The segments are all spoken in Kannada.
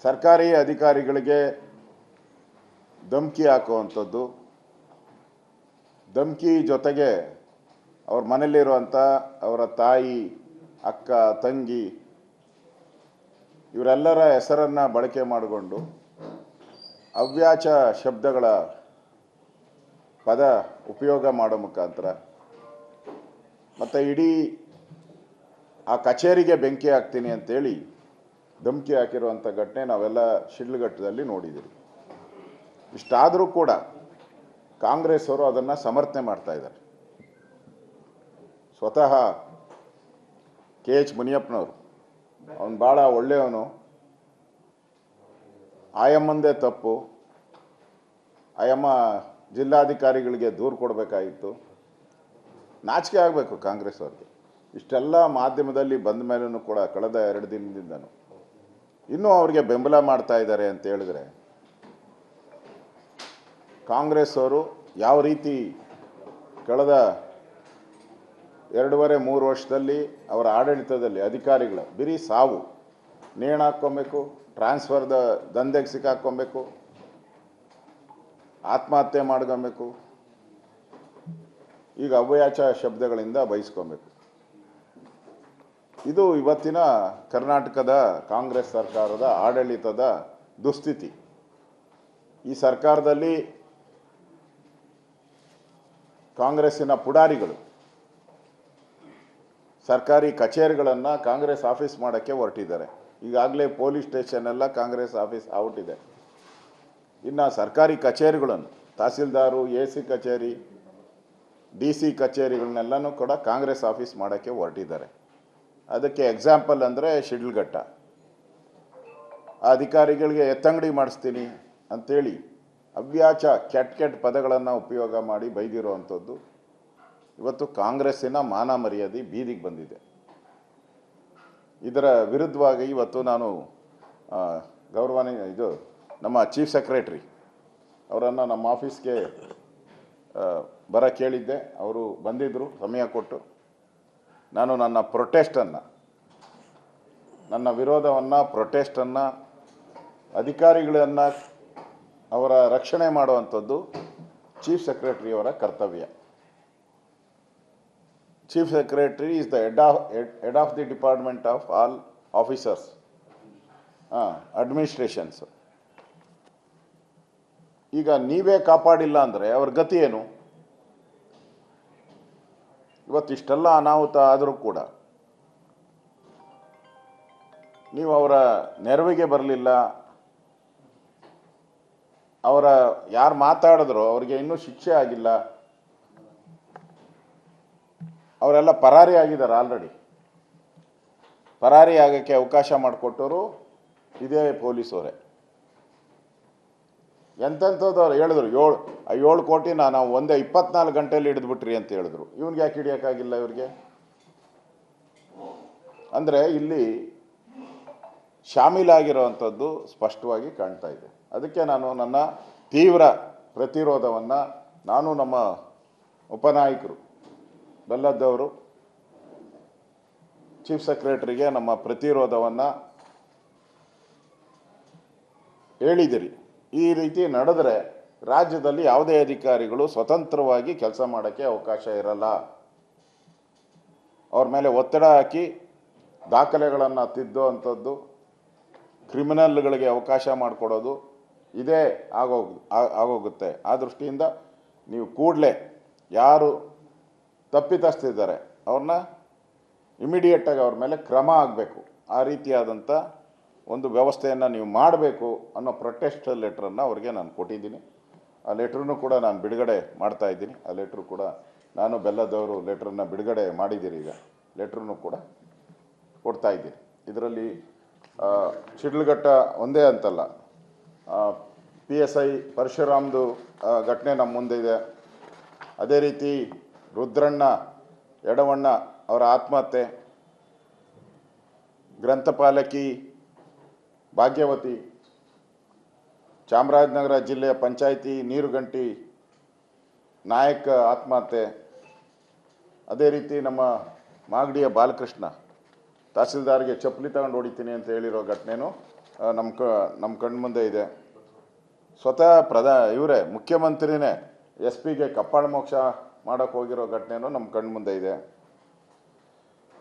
ಸರ್ಕಾರಿ ಅಧಿಕಾರಿಗಳಿಗೆ ಧಮಕಿ ಹಾಕುವಂಥದ್ದು, ಧಮಕಿ ಜೊತೆಗೆ ಅವ್ರ ಮನೆಯಲ್ಲಿರುವಂಥ ಅವರ ತಾಯಿ, ಅಕ್ಕ, ತಂಗಿ ಇವರೆಲ್ಲರ ಹೆಸರನ್ನು ಬಳಕೆ ಮಾಡಿಕೊಂಡು ಅವ್ಯಾಚ ಶಬ್ದಗಳ ಪದ ಉಪಯೋಗ ಮಾಡೋ ಮುಖಾಂತರ ಮತ್ತು ಇಡೀ ಆ ಕಚೇರಿಗೆ ಬೆಂಕಿ ಹಾಕ್ತೀನಿ ಅಂತೇಳಿ ಧಮಕಿ ಹಾಕಿರುವಂಥ ಘಟನೆ ನಾವೆಲ್ಲ ಶಿಡ್ಲಘಟ್ಟದಲ್ಲಿ ನೋಡಿದ್ದೀವಿ. ಇಷ್ಟಾದರೂ ಕೂಡ ಕಾಂಗ್ರೆಸ್ ಅವರು ಅದನ್ನು ಸಮರ್ಥನೆ ಮಾಡ್ತಾ ಇದ್ದಾರೆ. ಸ್ವತಃ KH ಮುನಿಯಪ್ಪನವರು, ಅವನು ಭಾಳ ಒಳ್ಳೆಯವನು, ಆಯಮ್ಮಂದೇ ತಪ್ಪು, ಆಯಮ್ಮ ಜಿಲ್ಲಾಧಿಕಾರಿಗಳಿಗೆ ದೂರು ಕೊಡಬೇಕಾಗಿತ್ತು. ನಾಚಿಕೆ ಆಗಬೇಕು ಕಾಂಗ್ರೆಸ್ ಅವ್ರಿಗೆ. ಇಷ್ಟೆಲ್ಲ ಮಾಧ್ಯಮದಲ್ಲಿ ಬಂದ ಮೇಲೂ ಕೂಡ ಕಳೆದ 2 ದಿನದಿಂದನೂ ಇನ್ನೂ ಅವ್ರಿಗೆ ಬೆಂಬಲ ಮಾಡ್ತಾ ಇದ್ದಾರೆ ಅಂತ ಹೇಳಿದ್ರೆ ಕಾಂಗ್ರೆಸ್ ಅವರು ಯಾವ ರೀತಿ ಕಳೆದ 2.5-3 ವರ್ಷದಲ್ಲಿ ಅವರ ಆಡಳಿತದಲ್ಲಿ ಅಧಿಕಾರಿಗಳ ಬರೀ ಸಾವು, ನೇಣು ಹಾಕ್ಕೊಬೇಕು, ಟ್ರಾನ್ಸ್ಫರ್ದ ದಂಧೆಗೆ ಸಿಕ್ಕಾಕ್ಕೊಬೇಕು, ಆತ್ಮಹತ್ಯೆ ಮಾಡ್ಕೊಬೇಕು, ಈಗ ಅವ್ಯಾಚ ಶಬ್ದಗಳಿಂದ ಬಯಸ್ಕೊಬೇಕು. ಇದು ಇವತ್ತಿನ ಕರ್ನಾಟಕದ ಕಾಂಗ್ರೆಸ್ ಸರ್ಕಾರದ ಆಡಳಿತದ ದುಸ್ಥಿತಿ. ಈ ಸರ್ಕಾರದಲ್ಲಿ ಕಾಂಗ್ರೆಸ್ಸಿನ ಪುಡಾರಿಗಳು ಸರ್ಕಾರಿ ಕಚೇರಿಗಳನ್ನು ಕಾಂಗ್ರೆಸ್ ಆಫೀಸ್ ಮಾಡೋಕ್ಕೆ ಹೊರಟಿದ್ದಾರೆ. ಈಗಾಗಲೇ ಪೊಲೀಸ್ ಸ್ಟೇಷನ್ ಎಲ್ಲ ಕಾಂಗ್ರೆಸ್ ಆಫೀಸ್ ಔಟಿದೆ. ಇನ್ನು ಸರ್ಕಾರಿ ಕಚೇರಿಗಳನ್ನು ತಹಸೀಲ್ದಾರು, AC ಕಚೇರಿ, DC ಕಚೇರಿಗಳನ್ನೆಲ್ಲನೂ ಕೂಡ ಕಾಂಗ್ರೆಸ್ ಆಫೀಸ್ ಮಾಡೋಕ್ಕೆ ಹೊರಟಿದ್ದಾರೆ. ಅದಕ್ಕೆ ಎಕ್ಸಾಂಪಲ್ ಅಂದರೆ ಶಿಡ್ಲಘಟ್ಟ. ಆ ಅಧಿಕಾರಿಗಳಿಗೆ ಎತ್ತಂಗಡಿ ಮಾಡಿಸ್ತೀನಿ ಅಂಥೇಳಿ ಅವ್ಯಾಚ ಕೆಟ್ಟ ಪದಗಳನ್ನು ಉಪಯೋಗ ಮಾಡಿ ಬೈದಿರುವಂಥದ್ದು ಇವತ್ತು ಕಾಂಗ್ರೆಸ್ಸಿನ ಮಾನ ಮರ್ಯಾದೆ ಬೀದಿಗೆ ಬಂದಿದೆ. ಇದರ ವಿರುದ್ಧವಾಗಿ ಇವತ್ತು ನಾನು ಗೌರವಾನ್ವಿತ ನಮ್ಮ ಚೀಫ್ ಸೆಕ್ರೆಟರಿ ಅವರನ್ನು ನಮ್ಮ ಆಫೀಸ್ಗೆ ಬರ ಕೇಳಿದ್ದೆ. ಅವರು ಬಂದಿದ್ದರು ಸಮಯ ಕೊಟ್ಟು. ನಾನು ನನ್ನ ಪ್ರೊಟೆಸ್ಟನ್ನು, ನನ್ನ ವಿರೋಧವನ್ನು, ಪ್ರೊಟೆಸ್ಟನ್ನು, ಅಧಿಕಾರಿಗಳನ್ನು ಅವರ ರಕ್ಷಣೆ ಮಾಡುವಂಥದ್ದು ಚೀಫ್ ಸೆಕ್ರೆಟರಿಯವರ ಕರ್ತವ್ಯ. Chief secretary is the head of the department of all officers, administrations. ಈಗ ನೀವೇ ಕಾಪಾಡಿಲ್ಲ ಅಂದರೆ ಅವ್ರ ಗತಿ ಏನು? ಇವತ್ತಿಷ್ಟೆಲ್ಲ ಅನಾಹುತ ಆದರೂ ಕೂಡ ನೀವು ಅವರ ನೆರವಿಗೆ ಬರಲಿಲ್ಲ. ಅವರ ಯಾರು ಮಾತಾಡಿದ್ರು ಅವ್ರಿಗೆ ಇನ್ನೂ ಶಿಕ್ಷೆ ಆಗಿಲ್ಲ. ಅವರೆಲ್ಲ ಪರಾರಿ ಆಗಿದ್ದಾರೆ. ಆಲ್ರೆಡಿ ಪರಾರಿ ಆಗೋಕ್ಕೆ ಅವಕಾಶ ಮಾಡಿಕೊಟ್ಟವರು ಇದೇ ಪೊಲೀಸವರೇ. ಎಂತೆಂಥದ್ದು ಹೇಳಿದ್ರು, 7 ಕೋಟಿನ ನಾವು ಒಂದೇ 24 ಗಂಟೆಯಲ್ಲಿ ಹಿಡಿದ್ಬಿಟ್ರಿ ಅಂತ ಹೇಳಿದ್ರು. ಇವನಿಗೆ ಯಾಕೆ ಹಿಡಿಯೋಕ್ಕಾಗಿಲ್ಲ ಇವ್ರಿಗೆ? ಅಂದರೆ ಇಲ್ಲಿ ಶಾಮೀಲಾಗಿರೋವಂಥದ್ದು ಸ್ಪಷ್ಟವಾಗಿ ಕಾಣ್ತಾ ಇದೆ. ಅದಕ್ಕೆ ನಾನು ನನ್ನ ತೀವ್ರ ಪ್ರತಿರೋಧವನ್ನು ನಾನು, ನಮ್ಮ ಉಪನಾಯಕರು ಬೆಲ್ಲದವರು, ಚೀಫ್ ಸೆಕ್ರೆಟರಿಗೆ ನಮ್ಮ ಪ್ರತಿರೋಧವನ್ನು ಹೇಳಿದಿರಿ. ಈ ರೀತಿ ನಡೆದರೆ ರಾಜ್ಯದಲ್ಲಿ ಯಾವುದೇ ಅಧಿಕಾರಿಗಳು ಸ್ವತಂತ್ರವಾಗಿ ಕೆಲಸ ಮಾಡೋಕ್ಕೆ ಅವಕಾಶ ಇರಲ್ಲ. ಅವ್ರ ಮೇಲೆ ಒತ್ತಡ ಹಾಕಿ ದಾಖಲೆಗಳನ್ನು ತಿದ್ದುವಂಥದ್ದು, ಕ್ರಿಮಿನಲ್ಗಳಿಗೆ ಅವಕಾಶ ಮಾಡಿಕೊಡೋದು ಇದೇ ಆಗೋಗುತ್ತೆ. ಆ ದೃಷ್ಟಿಯಿಂದ ನೀವು ಕೂಡಲೇ ಯಾರು ತಪ್ಪಿತಸ್ಥಿದ್ದಾರೆ ಅವ್ರನ್ನ ಇಮಿಡಿಯೇಟಾಗಿ ಅವ್ರ ಮೇಲೆ ಕ್ರಮ ಆಗಬೇಕು. ಆ ರೀತಿಯಾದಂಥ ಒಂದು ವ್ಯವಸ್ಥೆಯನ್ನು ನೀವು ಮಾಡಬೇಕು ಅನ್ನೋ ಪ್ರೊಟೆಸ್ಟ್ ಲೆಟ್ರನ್ನು ಅವ್ರಿಗೆ ನಾನು ಕೊಟ್ಟಿದ್ದೀನಿ. ಆ ಲೆಟ್ರನ್ನು ಕೂಡ ನಾನು ಬಿಡುಗಡೆ ಮಾಡ್ತಾಯಿದ್ದೀನಿ. ಆ ಲೆಟ್ರು ಕೂಡ ನಾನು ಬೆಲ್ಲದವರು ಲೆಟ್ರನ್ನು ಬಿಡುಗಡೆ ಮಾಡಿದ್ದೀರಿ. ಈಗ ಲೆಟ್ರನ್ನು ಕೂಡ ಕೊಡ್ತಾಯಿದ್ದೀನಿ. ಇದರಲ್ಲಿ ಶಿಡ್ಲಘಟ್ಟ ಒಂದೇ ಅಂತಲ್ಲ, PSI ಪರಶುರಾಮ್ದು ಘಟನೆ ನಮ್ಮ ಮುಂದೆ ಇದೆ. ಅದೇ ರೀತಿ ರುದ್ರಣ್ಣ ಯಡವಣ್ಣ ಅವರ ಆತ್ಮಹತ್ಯೆ, ಗ್ರಂಥಪಾಲಕಿ ಭಾಗ್ಯವತಿ, ಚಾಮರಾಜನಗರ ಜಿಲ್ಲೆಯ ಪಂಚಾಯಿತಿ ನೀರುಗಂಟಿ ನಾಯಕ ಆತ್ಮಹತ್ಯೆ, ಅದೇ ರೀತಿ ನಮ್ಮ ಮಾಗಡಿಯ ಬಾಲಕೃಷ್ಣ ತಹಸೀಲ್ದಾರ್ಗೆ ಚಪ್ಪಲಿ ತಗೊಂಡು ಹೊಡಿತೀನಿ ಅಂತ ಹೇಳಿರೋ ಘಟನೆನೂ ನಮ್ಮ ಕಣ್ಮುಂದೆ ಇದೆ. ಸ್ವತಃ ಇವರೇ ಮುಖ್ಯಮಂತ್ರಿನೇ ಎಸ್ ಪಿಗೆ ಕಪ್ಪಾಳ ಮೋಕ್ಷ ಮಾಡೋಕ್ಕೆ ಹೋಗಿರೋ ಘಟನೆಯೂ ನಮ್ಮ ಕಣ್ಮುಂದೆ ಇದೆ.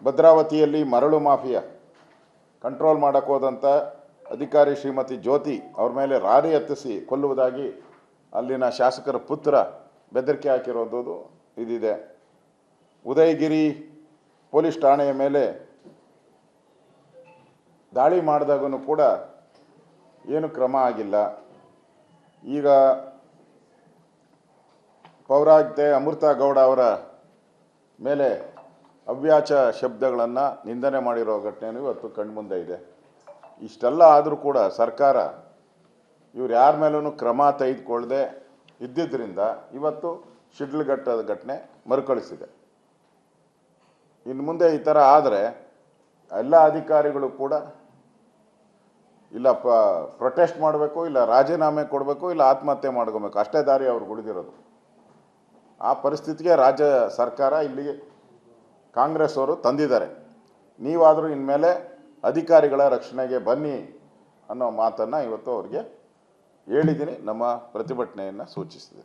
ಭದ್ರಾವತಿಯಲ್ಲಿ ಮರಳು ಮಾಫಿಯಾ ಕಂಟ್ರೋಲ್ ಮಾಡೋಕ್ಕೆ ಹೋದಂಥ ಅಧಿಕಾರಿ ಶ್ರೀಮತಿ ಜ್ಯೋತಿ ಅವ್ರ ಮೇಲೆ ರಾರಿ ಹತ್ತಿಸಿ ಕೊಲ್ಲುವುದಾಗಿ ಅಲ್ಲಿನ ಶಾಸಕರ ಪುತ್ರ ಬೆದರಿಕೆ ಹಾಕಿರೋದು ಇದಿದೆ. ಉದಯಗಿರಿ ಪೊಲೀಸ್ ಠಾಣೆಯ ಮೇಲೆ ದಾಳಿ ಮಾಡಿದಾಗೂ ಕೂಡ ಏನು ಕ್ರಮ ಆಗಿಲ್ಲ. ಈಗ ಪೌರಾಯುಕ್ತೆ ಅಮೃತಾ ಗೌಡ ಅವರ ಮೇಲೆ ಅವ್ಯಾಚ ಶಬ್ದಗಳನ್ನು ನಿಂದನೆ ಮಾಡಿರೋ ಘಟನೆಯೂ ಇವತ್ತು ಕಣ್ಮುಂದೆ ಇದೆ. ಇಷ್ಟೆಲ್ಲ ಆದರೂ ಕೂಡ ಸರ್ಕಾರ ಇವ್ರು ಯಾರ ಮೇಲೂ ಕ್ರಮ ತೆಗೆದುಕೊಳ್ಳದೆ ಇದ್ದಿದ್ದರಿಂದ ಇವತ್ತು ಶಿಡ್ಲಘಟ್ಟದ ಘಟನೆ ಮರುಕಳಿಸಿದೆ. ಇನ್ನು ಮುಂದೆ ಈ ಥರ ಆದರೆ ಎಲ್ಲ ಅಧಿಕಾರಿಗಳು ಕೂಡ ಇಲ್ಲ ಪ್ರೊಟೆಸ್ಟ್ ಮಾಡಬೇಕು, ಇಲ್ಲ ರಾಜೀನಾಮೆ ಕೊಡಬೇಕು, ಇಲ್ಲ ಆತ್ಮಹತ್ಯೆ ಮಾಡ್ಕೋಬೇಕು, ಅಷ್ಟೇ ದಾರಿ ಅವ್ರಿಗೆ ಉಳಿದಿರೋದು. ಆ ಪರಿಸ್ಥಿತಿಗೆ ರಾಜ್ಯ ಸರ್ಕಾರ ಇಲ್ಲಿಗೆ ಕಾಂಗ್ರೆಸ್ ಅವರು ತಂದಿದ್ದಾರೆ. ನೀವಾದರೂ ಇನ್ಮೇಲೆ ಅಧಿಕಾರಿಗಳ ರಕ್ಷಣೆಗೆ ಬನ್ನಿ ಅನ್ನೋ ಮಾತನ್ನು ಇವತ್ತು ಅವ್ರಿಗೆ ಹೇಳಿದ್ದೀನಿ. ನಮ್ಮ ಪ್ರತಿಭಟನೆಯನ್ನು ಸೂಚಿಸಿದೆ.